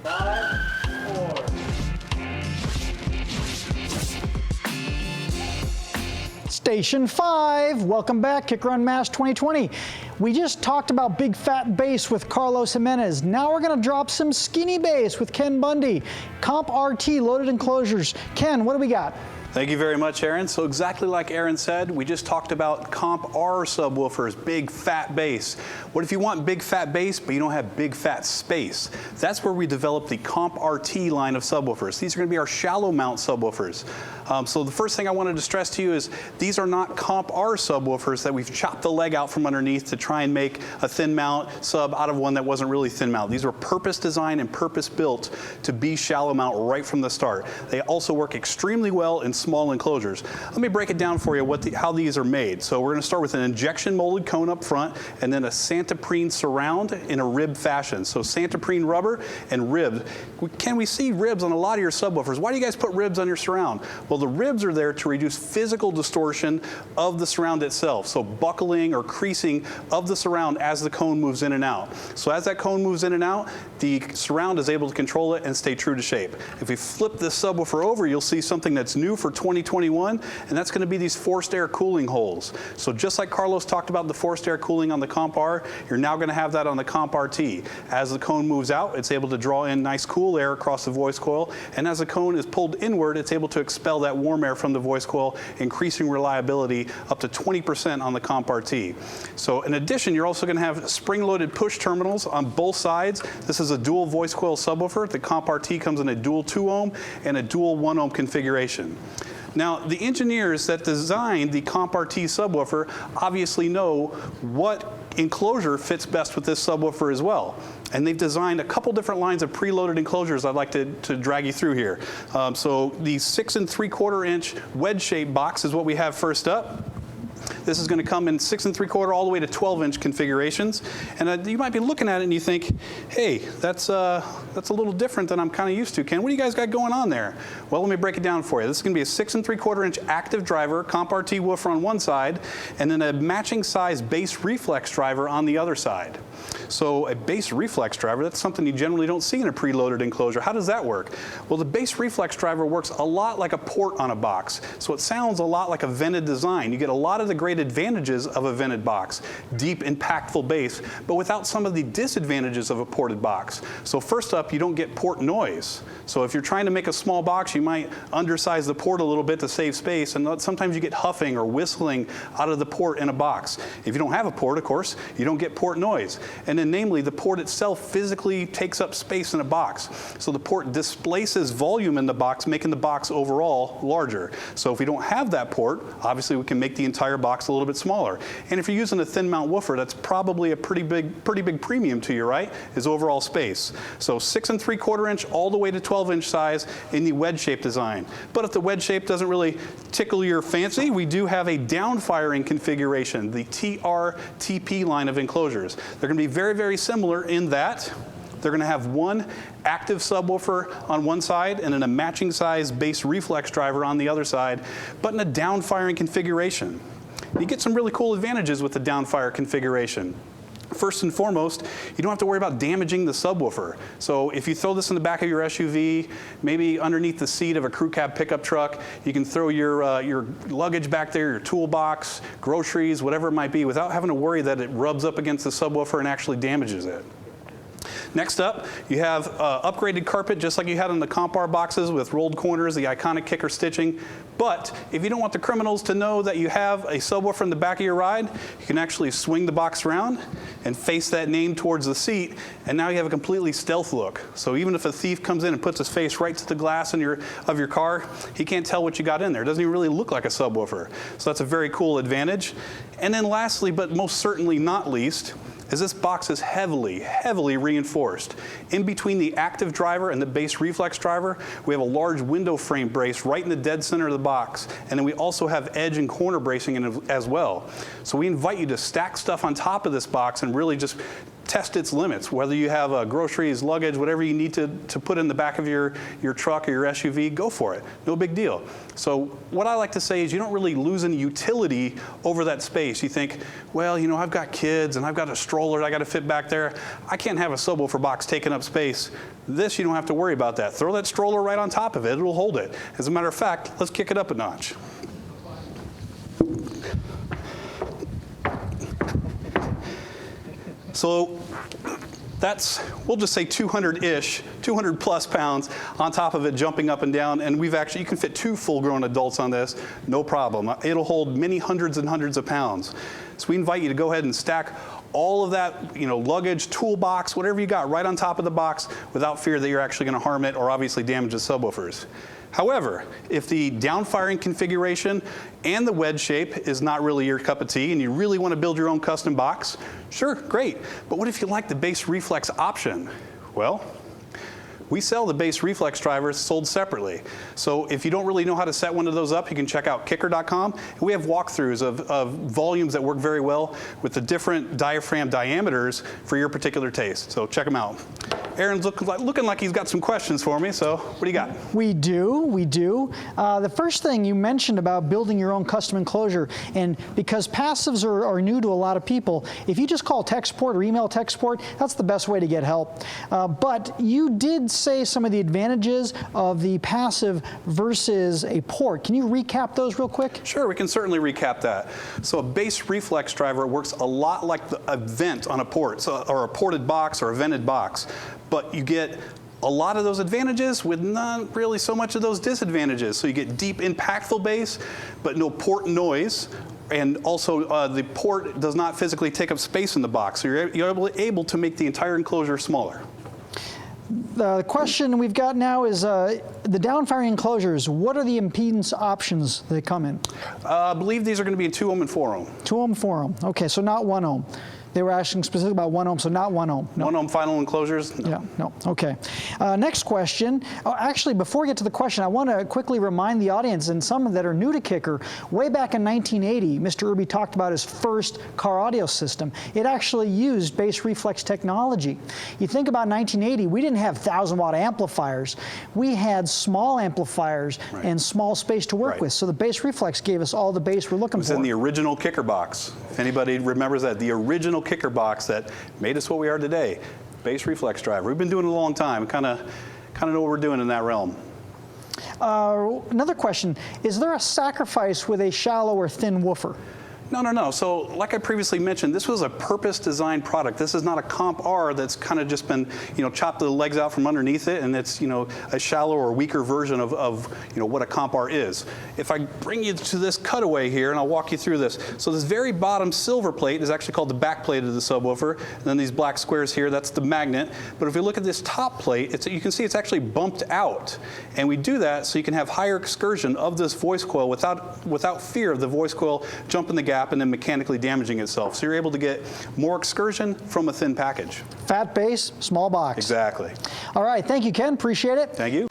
5, 4. Station 5, welcome back, Kicker Unmasked 2020. We just talked about big fat bass with Carlos Jimenez. Now we're gonna drop some skinny bass with Ken Bundy. CompRT loaded enclosures. Ken, what do we got? Thank you very much, Aaron. So exactly like Aaron said, we just talked about CompR subwoofers, big fat bass. What if you want big fat bass, but you don't have big fat space? That's where we developed the CompRT line of subwoofers. These are gonna be our shallow mount subwoofers. So the first thing I wanted to stress to you is these are not CompR subwoofers that we've chopped the leg out from underneath to try and make a thin mount sub out of one that wasn't really thin mount. These were purpose designed and purpose built to be shallow mount right from the start. They also work extremely well in small enclosures. Let me break it down for you how these are made. So we're going to start with an injection molded cone up front and then a Santoprene surround in a rib fashion. So Santoprene rubber and ribbed. Can we see ribs on a lot of your subwoofers? Why do you guys put ribs on your surround? Well, the ribs are there to reduce physical distortion of the surround itself. So buckling or creasing of the surround as the cone moves in and out. So as that cone moves in and out, the surround is able to control it and stay true to shape. If we flip this subwoofer over, you'll see something that's new for 2021, and that's going to be these forced air cooling holes. So just like Carlos talked about the forced air cooling on the CompR, you're now going to have that on the CompRT. As the cone moves out, it's able to draw in nice cool air across the voice coil, and as the cone is pulled inward, it's able to expel that warm air from the voice coil, increasing reliability up to 20% on the CompRT. So in addition, you're also going to have spring-loaded push terminals on both sides. This is a dual voice coil subwoofer. The CompRT comes in a dual 2 ohm and a dual 1 ohm configuration. Now, the engineers that designed the CompRT subwoofer obviously know what enclosure fits best with this subwoofer as well. And they've designed a couple different lines of preloaded enclosures I'd like to drag you through here. So the 6 3/4 inch wedge shaped box is what we have first up. This is going to come in 6 3/4 all the way to 12-inch configurations. And you might be looking at it and you think, hey, that's a little different than I'm kind of used to. Ken, what do you guys got going on there? Well, let me break it down for you. This is going to be a 6 3/4 inch active driver, CompRT woofer on one side, and then a matching size bass reflex driver on the other side. So a bass reflex driver, that's something you generally don't see in a preloaded enclosure. How does that work? Well, the bass reflex driver works a lot like a port on a box. So it sounds a lot like a vented design. You get a lot of the great advantages of a vented box, deep, impactful bass, but without some of the disadvantages of a ported box. So first up, you don't get port noise. So if you're trying to make a small box, you might undersize the port a little bit to save space, and sometimes you get huffing or whistling out of the port in a box. If you don't have a port, of course, you don't get port noise. And then namely, the port itself physically takes up space in a box. So the port displaces volume in the box, making the box overall larger. So if we don't have that port, obviously we can make the entire box a little bit smaller. And if you're using a thin mount woofer, that's probably a pretty big premium to you, right? Is overall space. So 6 3/4 inch all the way to 12-inch size in the wedge shape design. But if the wedge shape doesn't really tickle your fancy, we do have a downfiring configuration, the TRTP line of enclosures. They're going to be very, very similar in that they're going to have one active subwoofer on one side and then a matching size bass reflex driver on the other side, but in a downfiring configuration. You get some really cool advantages with the downfire configuration. First and foremost, you don't have to worry about damaging the subwoofer. So if you throw this in the back of your SUV, maybe underneath the seat of a crew cab pickup truck, you can throw your luggage back there, your toolbox, groceries, whatever it might be, without having to worry that it rubs up against the subwoofer and actually damages it. Next up, you have upgraded carpet just like you had on the CompR boxes with rolled corners, the iconic kicker stitching. But if you don't want the criminals to know that you have a subwoofer in the back of your ride, you can actually swing the box around and face that name towards the seat, and now you have a completely stealth look. So even if a thief comes in and puts his face right to the glass of your car, he can't tell what you got in there. It doesn't even really look like a subwoofer. So that's a very cool advantage. And then lastly, but most certainly not least, is this box is heavily, heavily reinforced. In between the active driver and the bass reflex driver, we have a large window frame brace right in the dead center of the box. And then we also have edge and corner bracing in it as well. So we invite you to stack stuff on top of this box and really just test its limits. Whether you have groceries, luggage, whatever you need to put in the back of your truck or your SUV, go for it. No big deal. So what I like to say is you don't really lose any utility over that space. You think, well, you know, I've got kids and I've got a stroller I got to fit back there. I can't have a subwoofer box taking up space. This, you don't have to worry about that. Throw that stroller right on top of it. It'll hold it. As a matter of fact, let's kick it up a notch. So that's, we'll just say 200-ish, 200 plus pounds on top of it, jumping up and down. And we've actually, you can fit 2 full-grown adults on this, no problem. It'll hold many hundreds and hundreds of pounds. So we invite you to go ahead and stack all of that, you know, luggage, toolbox, whatever you got right on top of the box without fear that you're actually going to harm it or obviously damage the subwoofers. However, if the downfiring configuration and the wedge shape is not really your cup of tea and you really want to build your own custom box, sure, great. But what if you like the base reflex option? Well, we sell the base reflex drivers sold separately. So if you don't really know how to set one of those up, you can check out kicker.com. And we have walkthroughs of volumes that work very well with the different diaphragm diameters for your particular taste. So check them out. Aaron's looking like he's got some questions for me, so what do you got? We do. The first thing you mentioned about building your own custom enclosure, and because passives are new to a lot of people, if you just call tech support or email tech support, that's the best way to get help. But you did say some of the advantages of the passive versus a port. Can you recap those real quick? Sure, we can certainly recap that. So a base reflex driver works a lot like a vent on a port, or a ported box or a vented box. But you get a lot of those advantages with not really so much of those disadvantages. So you get deep, impactful bass, but no port noise. And also, the port does not physically take up space in the box. So you're able to make the entire enclosure smaller. The question we've got now is the downfiring enclosures. What are the impedance options that come in? I believe these are going to be in 2 ohm and 4 ohm. 2 ohm, 4 ohm. Okay, so not 1 ohm. They were asking specifically about 1 ohm, so not 1 ohm. No. 1 ohm final enclosures? No. Yeah, no, okay. Next question. Oh, actually, before we get to the question, I want to quickly remind the audience and some that are new to Kicker, way back in 1980, Mr. Irby talked about his first car audio system. It actually used base reflex technology. You think about 1980, we didn't have 1,000-watt amplifiers. We had small amplifiers and small space to work with, so the base reflex gave us all the bass we're looking for. It was in the original Kicker box. If anybody remembers that, the original Kicker box that made us what we are today. Base reflex driver. We've been doing it a long time. Kind of know what we're doing in that realm. Another question, is there a sacrifice with a shallow or thin woofer? No. So like I previously mentioned, this was a purpose-designed product. This is not a CompR that's kind of just been, you know, chopped the legs out from underneath it, and it's, you know, a shallow or weaker version of you know, what a CompR is. If I bring you to this cutaway here, and I'll walk you through this. So this very bottom silver plate is actually called the back plate of the subwoofer, and then these black squares here, that's the magnet. But if we look at this top plate, you can see it's actually bumped out, and we do that so you can have higher excursion of this voice coil without fear of the voice coil jumping the gap and then mechanically damaging itself. So you're able to get more excursion from a thin package. Fat base, small box. Exactly. All right, thank you, Ken. Appreciate it. Thank you.